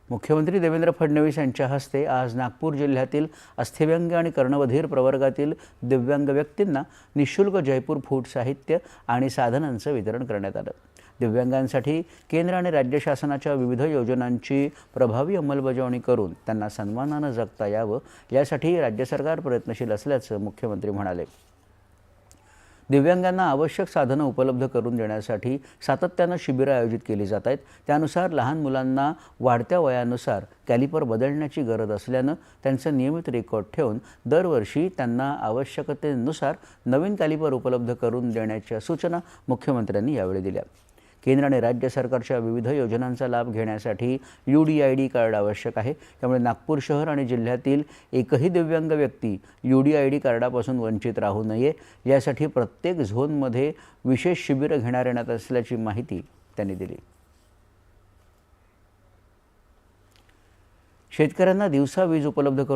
मुख्यमंत्री देवेंद्र फडणवीस यांच्या हस्ते आज नागपूर जिल्ह्यातील अस्थिव्यंग आणि कर्णबधिर प्रवर्गातील दिव्यांग व्यक्तींना निःशुल्क जयपूर फूट साहित्य आणि साधनांचं वितरण करण्यात आलं। दिव्यांगांसाठी केंद्र आणि राज्य शासनाच्या विविध योजनांची प्रभावी अंमलबजावणी करून त्यांना सन्मानाने जगता यावं यासाठी राज्य सरकार प्रयत्नशील असल्याचं मुख्यमंत्री म्हणाले। दिव्यांगांना आवश्यक साधनं उपलब्ध करून देण्यासाठी सातत्यानं शिबिरं आयोजित केली जात आहेत। त्यानुसार लहान मुलांना वाढत्या वयानुसार कॅलिपर बदलण्याची गरज असल्यानं त्यांचं नियमित रेकॉर्ड ठेवून दरवर्षी त्यांना आवश्यकतेनुसार नवीन कॅलिपर उपलब्ध करून देण्याच्या सूचना मुख्यमंत्र्यांनी यावेळी दिल्या। केंद्र आणि राज्य सरकारच्या विविध योजनांचा लाभ घेण्यासाठी UDID कार्ड आवश्यक आहे। त्यामुळे नागपूर शहर आणि जिल्ह्यातील एकही दिव्यांग व्यक्ती UDID कार्डापासून वंचित राहू नये यासाठी प्रत्येक झोनमध्ये विशेष शिबिरं घेण्यात येणार असल्याची माहिती त्यांनी दिली। शेतकऱ्यांना दिवसा वीज उपलब्ध करून